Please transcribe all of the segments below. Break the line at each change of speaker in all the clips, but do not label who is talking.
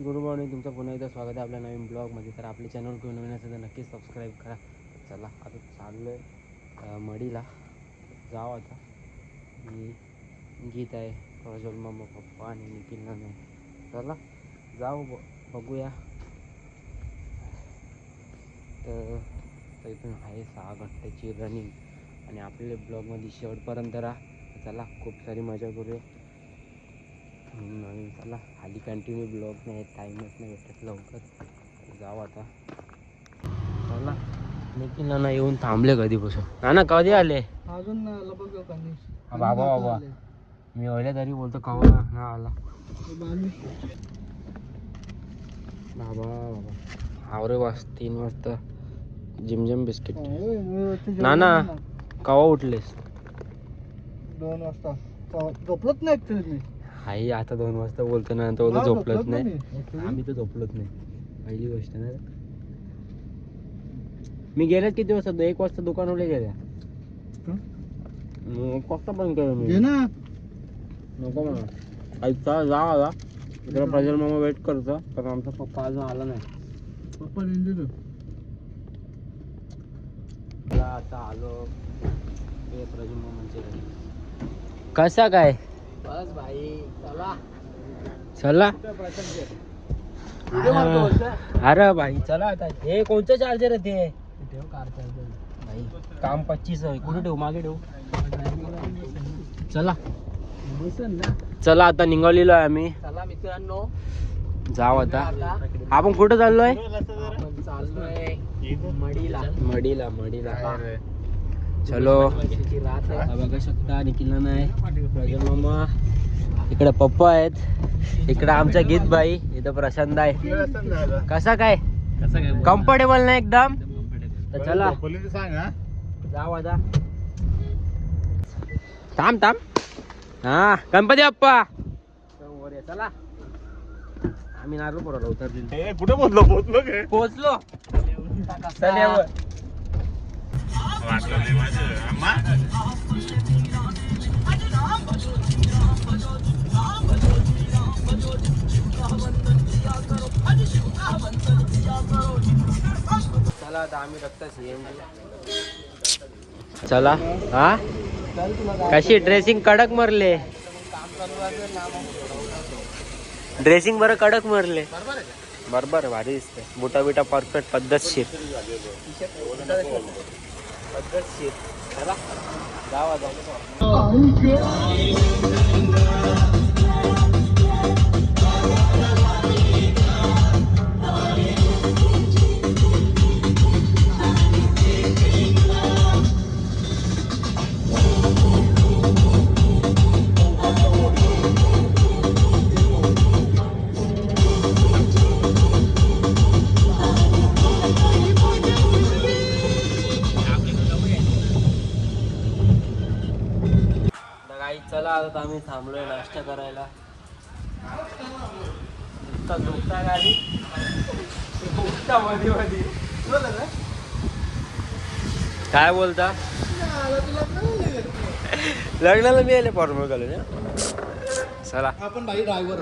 Good morning. तुमचं पुन्हा एकदा स्वागत आहे आपल्या नवीन ब्लॉगमध्ये. तर आपले चॅनल घेऊन नवीन असेल तर नक्कीच सबस्क्राईब करा. चला आता चाललो आहे मडीला. जाऊ आता. मी गीत आहे, प्रज्वल मामा, पप्पा आणि निखिल नाही. चला जाऊ बघूया. तर इथून आहे 6 घंट्याची रनिंग आणि आपल्या ब्लॉगमध्ये शेवटपर्यंत राहा. चला खूप सारी मजा करूया. नवीन चला खाली कंटिन्यू ब्लॉग नाही, टाईमच नाही भेटत लवकर. जाऊ आता. चला निखिल नाना येऊन थांबले कधीपासून. नाना कधी आले?
अजून
बाबा बाबा मी ओळले तरी बोलतो कवा ना आला बाबा बाबा. आवरे वाज 3 वाजता जिमजम बिस्किट. नाना कवा उठलेस?
2 वाजता. झोपलोच नाही ऍक्च्युली मी.
आई आता 2 वाजता बोलतो ना, तो झोपलंच नाही. आम्ही तर झोपलोच नाही. पहिली गोष्ट ना, मी गेल्यात किती वाजता? 1 वाजता दुकानावर गेल्या. 1 वाजता बंद केलं मी. नको म्हणा ऐकता जा आला इकडे. प्रज्वल मामा वेट करतो कारण आमचा पप्पा अजून आला नाही.
पप्पा
आता आलो प्रज्वल मामांच्या घरी. कसा काय? बस भाई चला चला. अरे भाई चला आता. हे कोणतं चार्जर आहे ते? ठेव कार चार्जर भाई. काम 25 आहे. कुठे ठेवू? मागे ठेवू. चला चला आता निघालेलो आहे आम्ही. चला मित्रांनो जाऊ आता. आपण कुठं चाललोय? मडीला मडीला मडीला. चलो बघू शकता निखिल नाही, प्रज्वल मामा इकडे, पप्पा आहेत इकडे, आमचा गीत भाई इथं, प्रशांत आहे. कसा काय? कम्फर्टेबल नाही एकदम? तर चला जाऊ आता. थांब थांब. हा गणपती बाप्पा. चला आम्ही नारळ पोराला उतरलो.
कुठे पोहोचलो
पोहोचलो. चला आता आम्ही रक्ता सीएनजी. चला हा कशी ड्रेसिंग कडक मारले. ड्रेसिंग बरं कडक मारले. बरोबर भारी दिसते. बुटा बिटा परफेक्ट पद्धतशीर. चला जावा चला आता आम्ही थांबलोय नाश्ता करायला. झोपता गाडी मध्ये मध्ये. काय बोलता? लग्नाला मी आले फॉर्मल घालून. चला
आपण भाई ड्रायव्हर.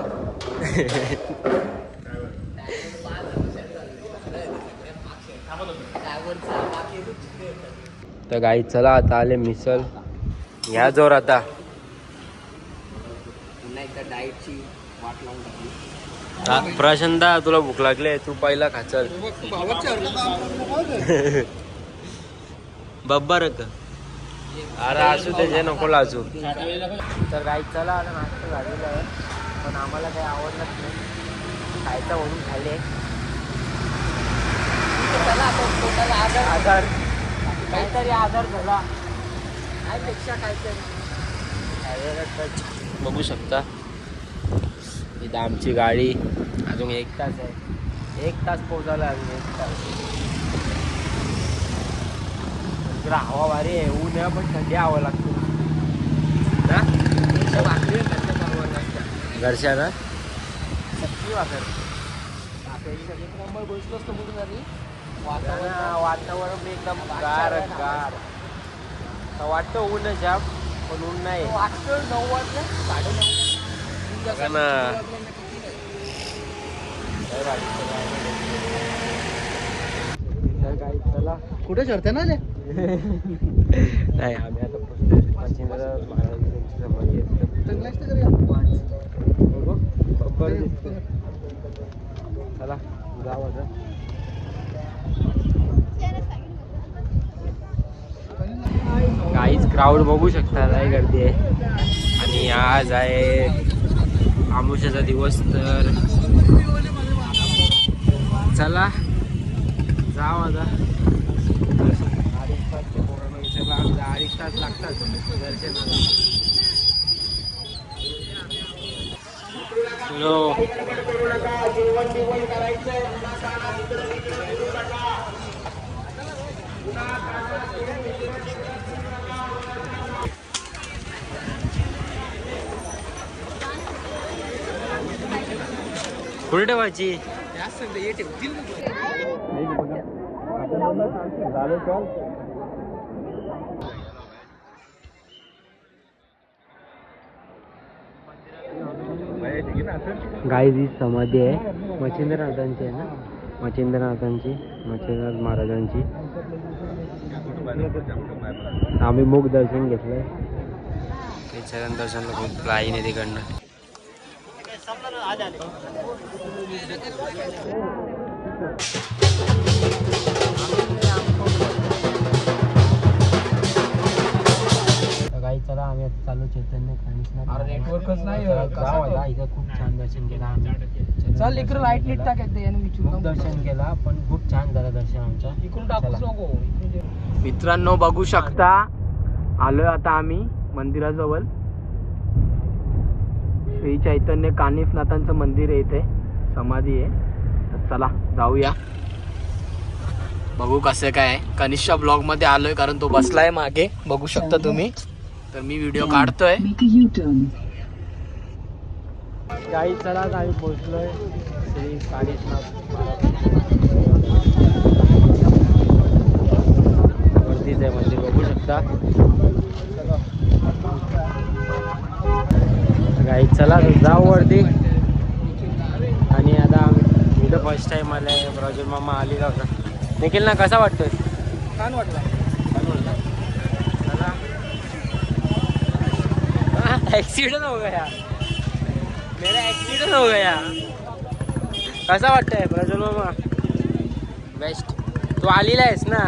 तर गाई चला आता आले मिसल ह्या जोर. आता प्रशांता तुला भूक लागली, तू पहिला खाचल. बब्बर का? अरे असू दे, जे नको लाजू. तर गाई चला आता नाश्ता झालेला आहे, पण आम्हाला काही आवडलंच नाही. खायचं म्हणून खाल्ले. आधार काहीतरी आधार झाला पेक्षा काहीतरी. बघू शकता इथं आमची गाडी. अजून 1 तास आहे. 1 तास पोहोचायला अजून 1 तास. इकडं हवा भारी आहे. ऊन आहे पण थंडी हवा लागते ना. घरच्या ना सक्की वाकर बसलो असतो कुठून झाली. वातावरण एकदम गार गार. वाटतं ऊन जाम पण ऊन नाही. 9 वाजले 9:30. तर काही चला
कुठे चढते ना रे
नाही आम्ही आता मच्छिंद्र महाराजांची समाधी आहे.
चांगला असतं का रे?
बघू बरोबर दिसतं. चला जाऊ आता. काहीच क्राऊड बघू शकता लय गर्दी आहे आणि आज आहे अमावस्येचा दिवस तर चला जाऊ आता. 2.5 तास लागतात दर्शनाला. कुठे ठेवायची गाईज ही समाधी आहे मच्छिंद्रनाथांची आहे ना. मच्छिंद्रनाथांची मच्छिंद्रनाथ महाराजांची. आम्ही मुख दर्शन घेतलंय. चरण दर्शनला खूप लाईन आहे तिकडनं. काही चला आम्ही आता चालू चैतन्य खाणीसला.
नेटवर्कच नाही.
इथं खूप छान दर्शन केलं आम्ही.
चल इकडे लाईट नीट टाकायचं याने विचारून
दर्शन केला पण खूप छान झालं दर्शन आमच्या.
इकडून टाकूच नको.
मित्रांनो बघू शकता आलोय आता आम्ही मंदिराजवळ. श्री चैतन्य कानिफनाथांचं मंदिर आहे इथे, समाधी आहे. तर चला जाऊया बघू कसं काय. कनिष्ठा ब्लॉग मध्ये आलोय कारण तो बसलाय मागे बघू शकता तुम्ही. तर मी व्हिडिओ काढतोय.
काही चला आम्ही पोहोचलोय श्री कानिफनाथ वरतीच आहे मंदिर बघू शकता. काही चला जाऊ वरती. आणि आता आम्ही इथं फर्स्ट टाइम आलाय. राजू मामा आलेला होता. निखिल ना कसा वाटतोय?
छान वाटलं.
चला एक्सीडेंट हो गया. मेरा एक्सीडेंट हो गया. कसा वाटतंय प्रज्वल मामा? बेस्ट. तू आलेला आहेस ना.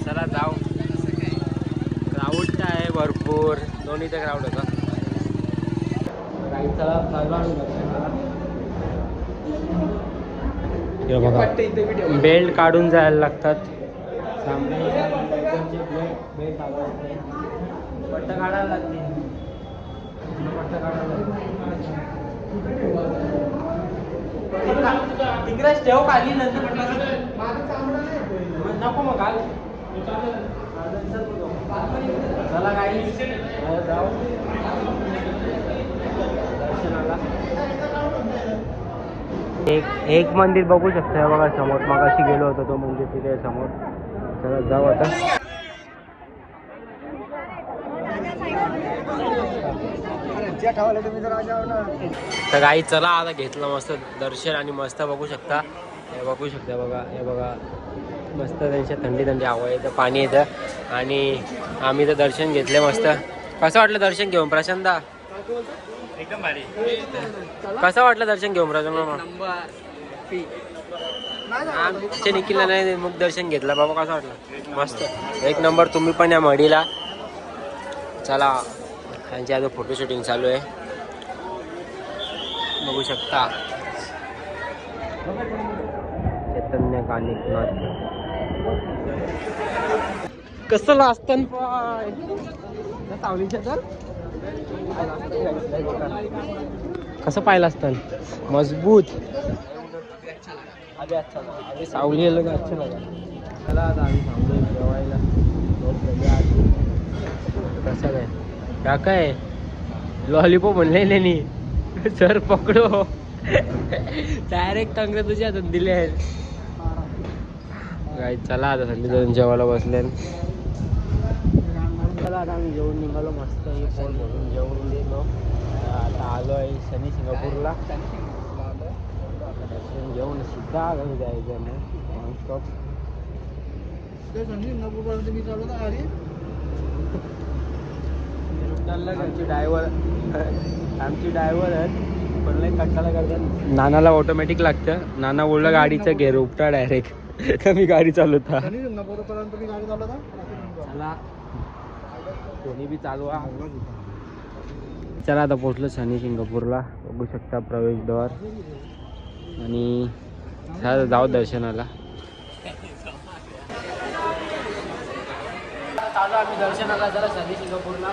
चला जाऊ. क्राऊड तर आहे भरपूर. दोन्हीचा क्राऊड होता. चला चालू आम्ही दर्शनाला. बघा बेल्ट काढून जायला लागतात. बेल्ट पट्टा काढायला लागते. तिकडेच ठेव खाली नंतर नको मग घाल. चला काही जाऊ दर्शनाला. एक मंदिर बघू शकता बघा समोर. मगाशी गेलो होतो तो मंदिर तिथे समोर. चला जाऊ आता. तर काही चला आता घेतलं मस्त दर्शन आणि मस्त बघू शकता. हे बघू शकता बघा. हे बघा मस्त त्यांच्या थंडी थंडी हवा येतं पाणी येतं. आणि आम्ही तर दर्शन घेतले मस्त. कसं वाटलं दर्शन घेऊन प्रशांता?
एकदम भारी.
कसं वाटलं दर्शन घेऊन प्रशांत? आमच्या निखिलला नाही मग दर्शन घेतलं बाबा. कसं वाटलं? मस्त एक नंबर. तुम्ही पण या मढीला चला. त्यांची आता फोटो शूटिंग चालू आहे बघू शकता. चैतन्य कानिफनाथ कसं असतं पाय सावलीच्या. तर कसं पाहिलं असतं मजबूत. अभी सावली आलं का अच्छा लगा. चला आता आम्ही थांबलो जेवायला. कसं काय का काय लॉलीपॉप म्हणले नाही सर पकडो. डायरेक्ट टंगरे तुझ्या हातात दिले आहेत. काय चला आता संधी जेवायला बसले. चला आता आम्ही जेवून निघालो मस्त. पोट भरून जेवून गेलो. आता आलो आहे शनी सिंगापूरला. दर्शन घेऊन सीधा घरी जायचं मग नॉनस्टॉप.
ते संजीवनपूरपर्यंत मी चाललो ना अरे
आमची ड्रायव्हर आहेत पण लय कंटाळा करतात. नानाला ऑटोमॅटिक लागतं. नाना बोललं गाडीचं गेअर उपटा डायरेक्ट. तर मी गाडी चालवता.
संजीवनपूरपर्यंत मी गाडी चालवता.
चला कोणी बी चालवा. चला आता पोहोचलो शनी शिंगणापूरला. बघू शकता प्रवेशद्वार आणि जाऊ दर्शनाला. चालू आम्ही दर्शनाला जरा शनी शिंगणापूरला.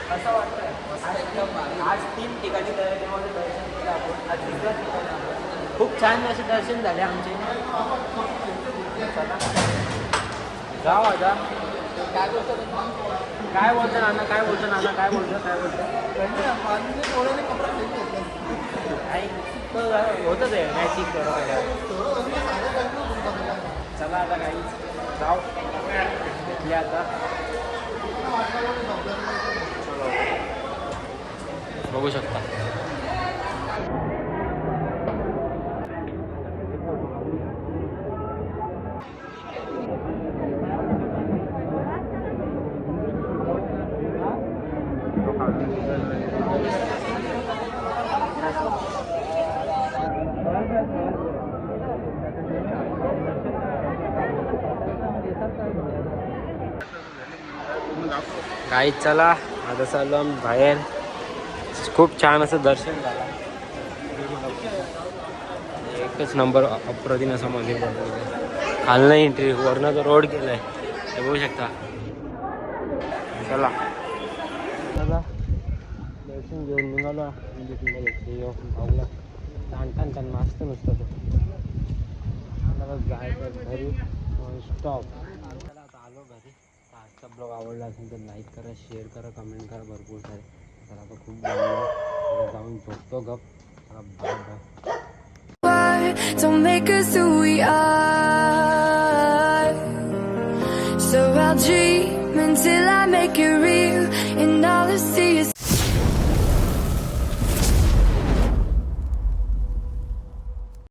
कसं वाटतंय? आज 3 ठिकाणी त्यामध्ये दर्शन केलं आपण. आज 3 ठिकाणी आलो. खूप छान असे दर्शन झाले आमचे. चला जाऊ आता. काय बोलतो नाना? काय बोलतो नाना? काय बोलतो? होतच आहे मॅचिंग करायला. चला आता काही जाऊ घेतले आता. बघू शकता काही. चला आता चाललो आम्ही बाहेर. खूप छान असं दर्शन झालं. एकच नंबर अप्रतिम असं मंदिर बनवलं. खालनं एंट्री वरनं जो रोड गेलाय ते बघू शकता. चला दर्शन घेऊन निघालो. पाहूला ताण मस्त नुसतं ते. मला जायचं घरी स्टॉप. चला आता आलो घरी. आजचा ब्लॉग आवडला असेल तर लाईक करा, शेअर करा, कमेंट करा भरपूर सारे. तर आता खूप जाऊन झोपतो गप. Bye bye.
Don't make us who we are. So I'll dream until I make it real, and all I see is